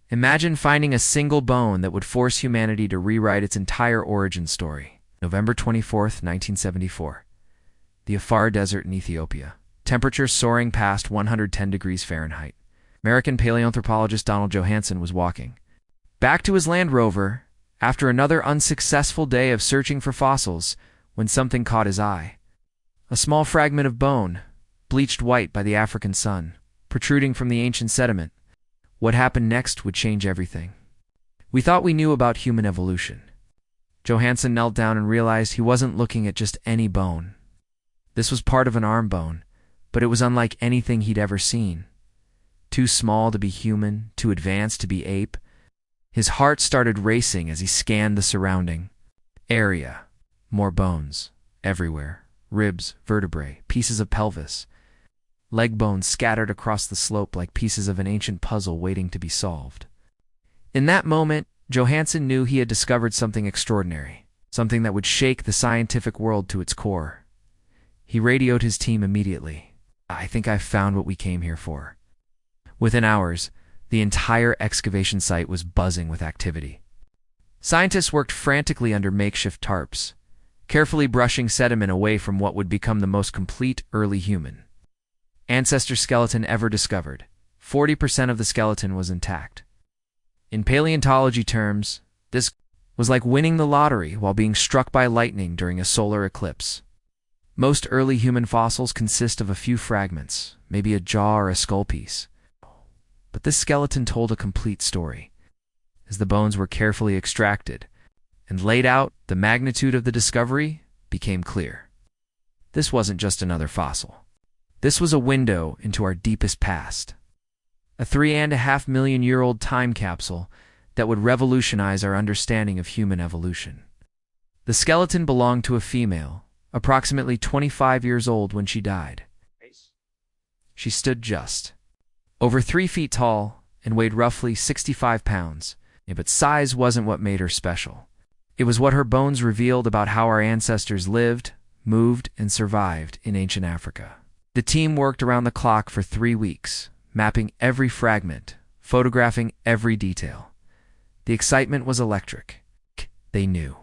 Imagine finding a single bone that would force humanity to rewrite its entire origin story. November 24th, 1974. The Afar Desert in Ethiopia. Temperature soaring past 110 degrees Fahrenheit. American paleoanthropologist Donald Johanson was walking back to his Land Rover after another unsuccessful day of searching for fossils when something caught his eye. A small fragment of bone, bleached white by the African sun, protruding from the ancient sediment. What happened next would change everything. We thought we knew about human evolution. Johanson knelt down and realized he wasn't looking at just any bone. This was part of an arm bone, but it was unlike anything he'd ever seen. Too small to be human, too advanced to be ape. His heart started racing as he scanned the surrounding area. More bones, everywhere. Ribs, vertebrae, pieces of pelvis. Leg bones scattered across the slope like pieces of an ancient puzzle waiting to be solved. In that moment, Johanson knew he had discovered something extraordinary, something that would shake the scientific world to its core. He radioed his team immediately. "I think I've found what we came here for." Within hours, the entire excavation site was buzzing with activity. Scientists worked frantically under makeshift tarps, carefully brushing sediment away from what would become the most complete early human ancestor skeleton ever discovered. 40% of the skeleton was intact. In paleontology terms, this was like winning the lottery while being struck by lightning during a solar eclipse. Most early human fossils consist of a few fragments, maybe a jaw or a skull piece. But this skeleton told a complete story. As the bones were carefully extracted and laid out, the magnitude of the discovery became clear. This wasn't just another fossil. This was a window into our deepest past. A 3.5 million year old time capsule that would revolutionize our understanding of human evolution. The skeleton belonged to a female, approximately 25 years old when she died. She stood just over 3 feet tall and weighed roughly 65 pounds, but size wasn't what made her special. It was what her bones revealed about how our ancestors lived, moved, and survived in ancient Africa. The team worked around the clock for 3 weeks, mapping every fragment, photographing every detail. The excitement was electric. They knew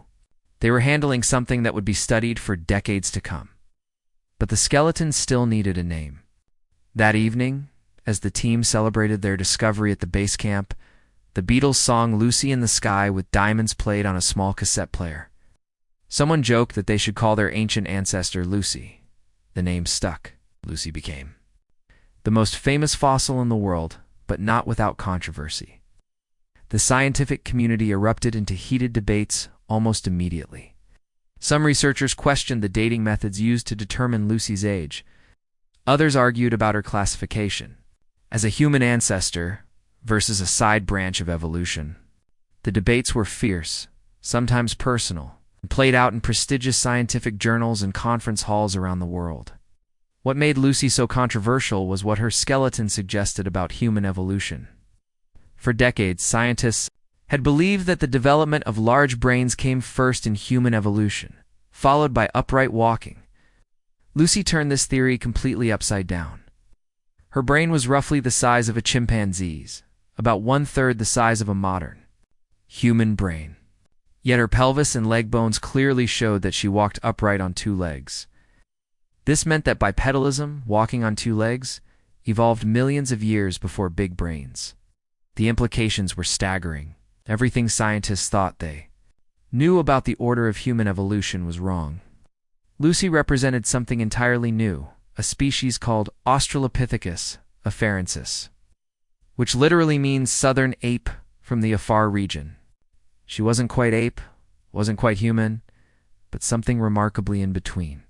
they were handling something that would be studied for decades to come. But the skeleton still needed a name. That evening, as the team celebrated their discovery at the base camp, the Beatles' song "Lucy in the Sky with Diamonds" played on a small cassette player. Someone joked that they should call their ancient ancestor Lucy. The name stuck. Lucy became the most famous fossil in the world, but not without controversy. The scientific community erupted into heated debates almost immediately. Some researchers questioned the dating methods used to determine Lucy's age. Others argued about her classification as a human ancestor versus a side branch of evolution. The debates were fierce, sometimes personal, and played out in prestigious scientific journals and conference halls around the world. What made Lucy so controversial was what her skeleton suggested about human evolution. For decades, scientists had believed that the development of large brains came first in human evolution, followed by upright walking. Lucy turned this theory completely upside down. Her brain was roughly the size of a chimpanzee's, about 1/3 the size of a modern human brain. Yet her pelvis and leg bones clearly showed that she walked upright on 2 legs. This meant that bipedalism, walking on 2 legs, evolved millions of years before big brains. The implications were staggering. Everything scientists thought they knew about the order of human evolution was wrong. Lucy represented something entirely new, a species called Australopithecus afarensis, which literally means southern ape from the Afar region. She wasn't quite ape, wasn't quite human, but something remarkably in between.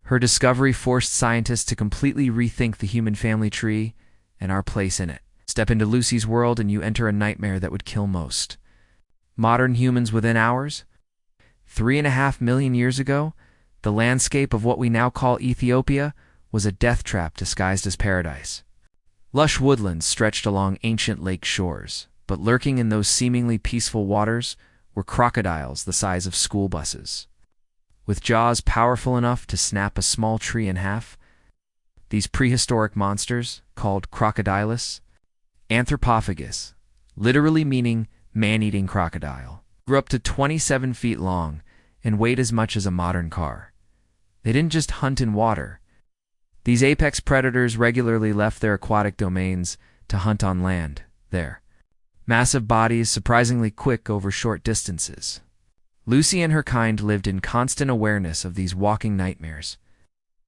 Her discovery forced scientists to completely rethink the human family tree and our place in it. Step into Lucy's world and you enter a nightmare that would kill most modern humans within hours. 3.5 million years ago, the landscape of what we now call Ethiopia was a death trap disguised as paradise. Lush woodlands stretched along ancient lake shores, but lurking in those seemingly peaceful waters were crocodiles the size of school buses. With jaws powerful enough to snap a small tree in half, these prehistoric monsters, called Crocodilus anthropophagus, literally meaning man-eating crocodile. Grew up to 27 feet long and weighed as much as a modern car. They didn't just hunt in water. These apex predators regularly left their aquatic domains to hunt on land. Their massive bodies surprisingly quick over short distances. Lucy and her kind lived in constant awareness of these walking nightmares.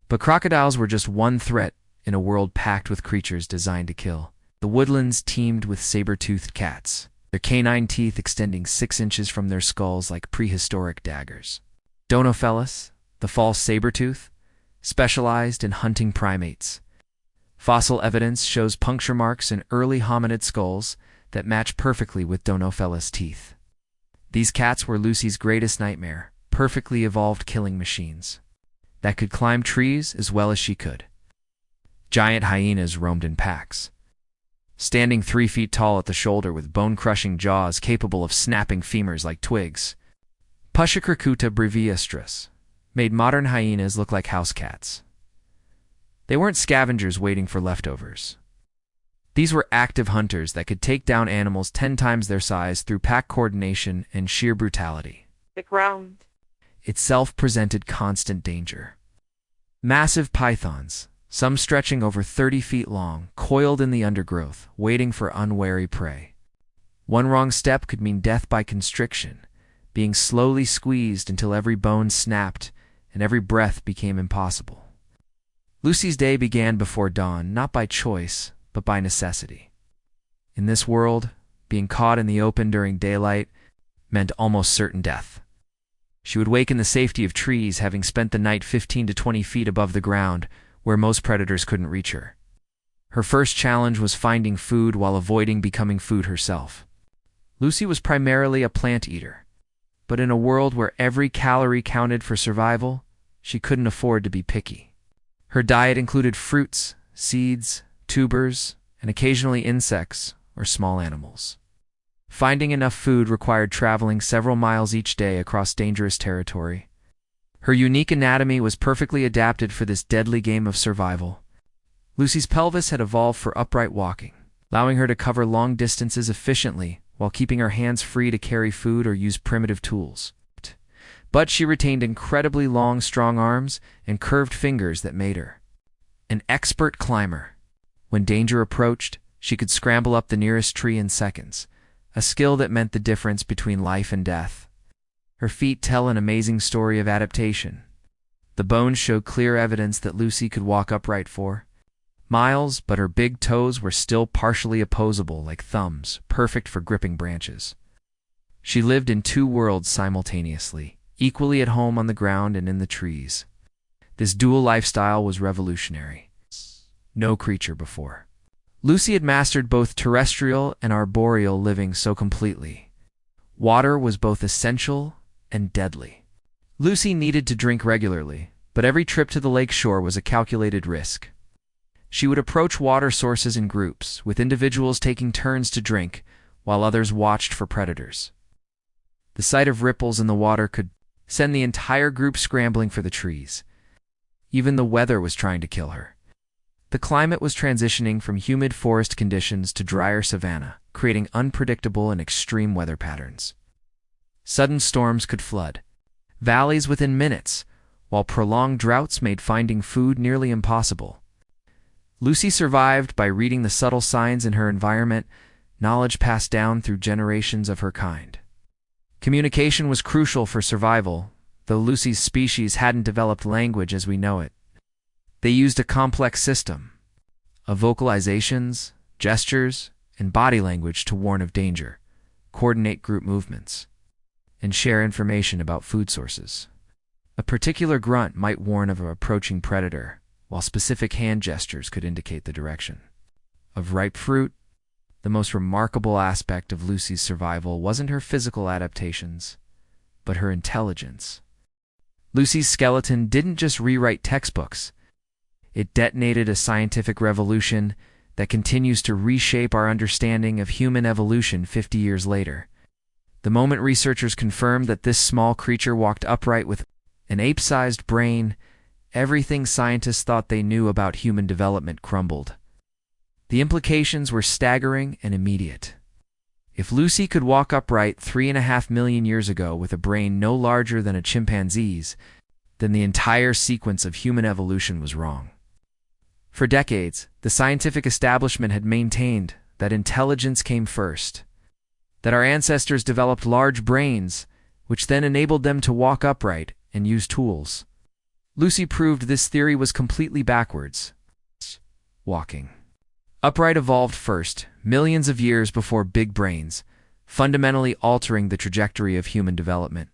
But crocodiles were just one threat in a world packed with creatures designed to kill. The woodlands teemed with saber-toothed cats, their canine teeth extending 6 inches from their skulls like prehistoric daggers. Donofelis, the false saber-tooth, specialized in hunting primates. Fossil evidence shows puncture marks in early hominid skulls that match perfectly with Donofelis' teeth. These cats were Lucy's greatest nightmare, perfectly evolved killing machines that could climb trees as well as she could. Giant hyenas roamed in packs, standing 3 feet tall at the shoulder with bone-crushing jaws capable of snapping femurs like twigs. Pushicracuta breviestris made modern hyenas look like house cats. They weren't scavengers waiting for leftovers. These were active hunters that could take down animals 10 times their size through pack coordination and sheer brutality. The ground Itself presented constant danger. Massive pythons, some stretching over 30 feet long, coiled in the undergrowth, waiting for unwary prey. One wrong step could mean death by constriction, being slowly squeezed until every bone snapped and every breath became impossible. Lucy's day began before dawn, not by choice, but by necessity. In this world, being caught in the open during daylight meant almost certain death. She would wake in the safety of trees, having spent the night 15 to 20 feet above the ground, where most predators couldn't reach her. Her first challenge was finding food while avoiding becoming food herself. Lucy was primarily a plant eater, but in a world where every calorie counted for survival, she couldn't afford to be picky. Her diet included fruits, seeds, tubers, and occasionally insects or small animals. Finding enough food required traveling several miles each day across dangerous territory. Her unique anatomy was perfectly adapted for this deadly game of survival. Lucy's pelvis had evolved for upright walking, allowing her to cover long distances efficiently while keeping her hands free to carry food or use primitive tools. But she retained incredibly long, strong arms and curved fingers that made her an expert climber. When danger approached, she could scramble up the nearest tree in seconds, a skill that meant the difference between life and death. Her feet tell an amazing story of adaptation. The bones showed clear evidence that Lucy could walk upright for miles, but her big toes were still partially opposable like thumbs, perfect for gripping branches. She lived in 2 worlds simultaneously, equally at home on the ground and in the trees. This dual lifestyle was revolutionary. No creature before. Lucy had mastered both terrestrial and arboreal living so completely. Water was both essential and deadly. Lucy needed to drink regularly, but every trip to the lake shore was a calculated risk. She would approach water sources in groups, with individuals taking turns to drink, while others watched for predators. The sight of ripples in the water could send the entire group scrambling for the trees. Even the weather was trying to kill her. The climate was transitioning from humid forest conditions to drier savanna, creating unpredictable and extreme weather patterns. Sudden storms could flood valleys within minutes, while prolonged droughts made finding food nearly impossible. Lucy survived by reading the subtle signs in her environment, knowledge passed down through generations of her kind. Communication was crucial for survival, though Lucy's species hadn't developed language as we know it. They used a complex system of vocalizations, gestures, and body language to warn of danger, coordinate group movements, and share information about food sources. A particular grunt might warn of an approaching predator, while specific hand gestures could indicate the direction of ripe fruit. The most remarkable aspect of Lucy's survival wasn't her physical adaptations, but her intelligence. Lucy's skeleton didn't just rewrite textbooks. It detonated a scientific revolution that continues to reshape our understanding of human evolution 50 years later. The moment researchers confirmed that this small creature walked upright with an ape-sized brain, everything scientists thought they knew about human development crumbled. The implications were staggering and immediate. If Lucy could walk upright 3.5 million years ago with a brain no larger than a chimpanzee's, then the entire sequence of human evolution was wrong. For decades, the scientific establishment had maintained that intelligence came first, that our ancestors developed large brains, which then enabled them to walk upright and use tools. Lucy proved this theory was completely backwards. Walking upright evolved first, millions of years before big brains, fundamentally altering the trajectory of human development.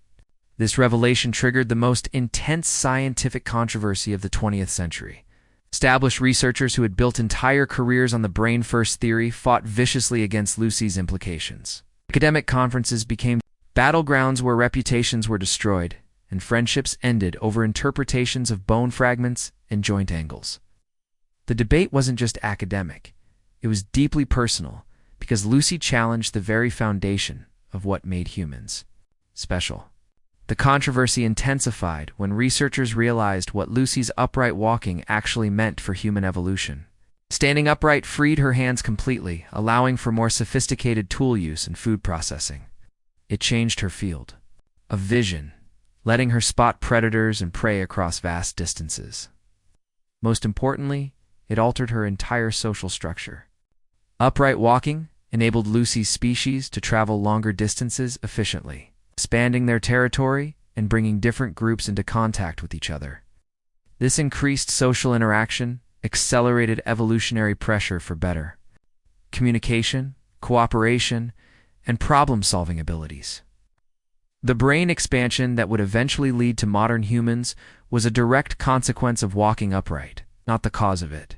This revelation triggered the most intense scientific controversy of the 20th century. Established researchers who had built entire careers on the brain-first theory fought viciously against Lucy's implications. Academic conferences became battlegrounds where reputations were destroyed and friendships ended over interpretations of bone fragments and joint angles. The debate wasn't just academic. It was deeply personal, because Lucy challenged the very foundation of what made humans special. The controversy intensified when researchers realized what Lucy's upright walking actually meant for human evolution. Standing upright freed her hands completely, allowing for more sophisticated tool use and food processing. It changed her field of vision, letting her spot predators and prey across vast distances. Most importantly, it altered her entire social structure. Upright walking enabled Lucy's species to travel longer distances efficiently, expanding their territory and bringing different groups into contact with each other. This increased social interaction accelerated evolutionary pressure for better communication, cooperation, and problem-solving abilities. The brain expansion that would eventually lead to modern humans was a direct consequence of walking upright, not the cause of it.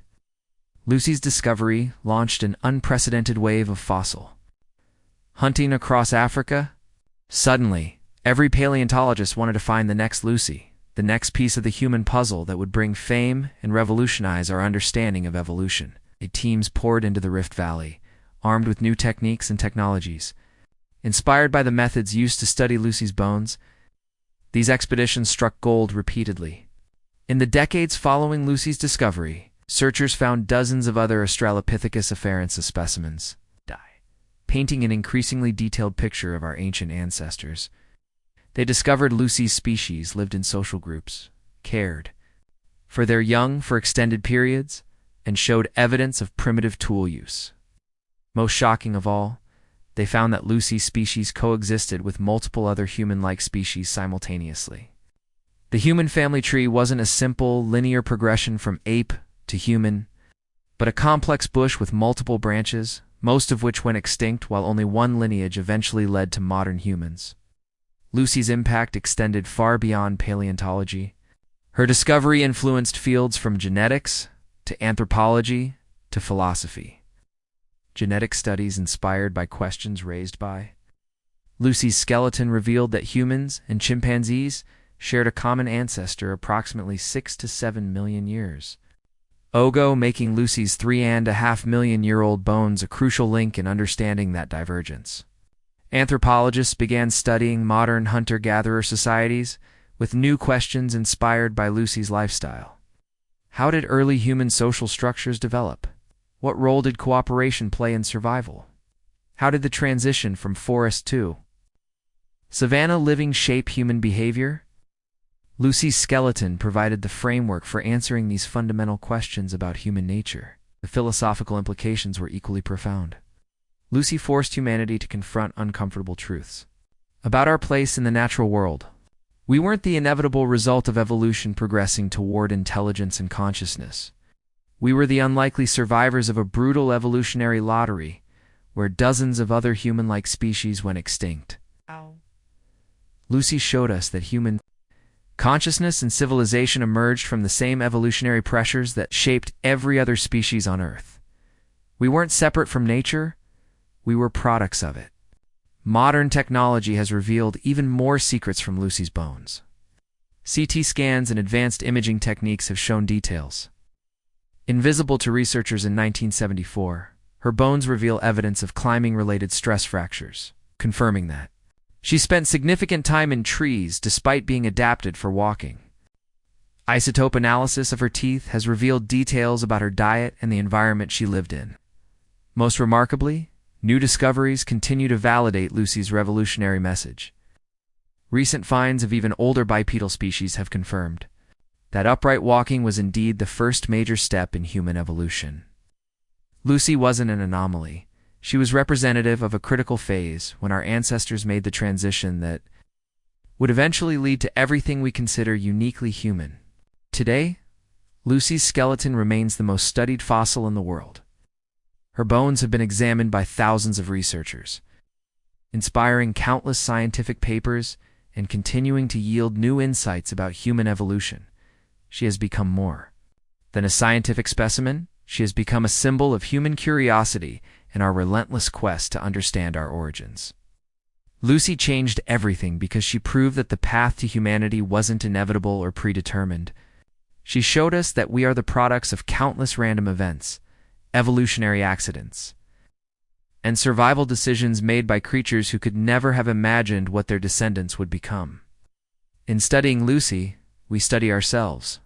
Lucy's discovery launched an unprecedented wave of fossil hunting across Africa. Suddenly, every paleontologist wanted to find the next Lucy, the next piece of the human puzzle that would bring fame and revolutionize our understanding of evolution. Teams poured into the Rift Valley, armed with new techniques and technologies. Inspired by the methods used to study Lucy's bones, these expeditions struck gold repeatedly. In the decades following Lucy's discovery, searchers found dozens of other Australopithecus afarensis specimens, painting an increasingly detailed picture of our ancient ancestors. They discovered Lucy's species lived in social groups, cared for their young for extended periods, and showed evidence of primitive tool use. Most shocking of all, they found that Lucy's species coexisted with multiple other human-like species simultaneously. The human family tree wasn't a simple, linear progression from ape to human, but a complex bush with multiple branches, most of which went extinct while only one lineage eventually led to modern humans. Lucy's impact extended far beyond paleontology. Her discovery influenced fields from genetics to anthropology to philosophy. Genetic studies inspired by questions raised by Lucy's skeleton revealed that humans and chimpanzees shared a common ancestor approximately 6 to 7 million years ago, making Lucy's 3.5 million-year-old bones a crucial link in understanding that divergence. Anthropologists began studying modern hunter-gatherer societies with new questions inspired by Lucy's lifestyle. How did early human social structures develop? What role did cooperation play in survival? How did the transition from forest to savanna living shape human behavior? Lucy's skeleton provided the framework for answering these fundamental questions about human nature. The philosophical implications were equally profound. Lucy forced humanity to confront uncomfortable truths about our place in the natural world. We weren't the inevitable result of evolution progressing toward intelligence and consciousness. We were the unlikely survivors of a brutal evolutionary lottery where dozens of other human-like species went extinct. Lucy showed us that human consciousness and civilization emerged from the same evolutionary pressures that shaped every other species on Earth. We weren't separate from nature, we were products of it. Modern technology has revealed even more secrets from Lucy's bones. CT scans and advanced imaging techniques have shown details invisible to researchers in 1974. Her bones reveal evidence of climbing-related stress fractures, confirming that she spent significant time in trees despite being adapted for walking. Isotope analysis of her teeth has revealed details about her diet and the environment she lived in. Most remarkably, New discoveries continue to validate Lucy's revolutionary message. Recent finds of even older bipedal species have confirmed that upright walking was indeed the first major step in human evolution. Lucy wasn't an anomaly. She was representative of a critical phase when our ancestors made the transition that would eventually lead to everything we consider uniquely human. Today, Lucy's skeleton remains the most studied fossil in the world. Her bones have been examined by thousands of researchers, inspiring countless scientific papers and continuing to yield new insights about human evolution. She has become more than a scientific specimen. She has become a symbol of human curiosity and our relentless quest to understand our origins. Lucy changed everything because she proved that the path to humanity wasn't inevitable or predetermined. She showed us that we are the products of countless random events, evolutionary accidents, and survival decisions made by creatures who could never have imagined what their descendants would become. In studying Lucy, we study ourselves.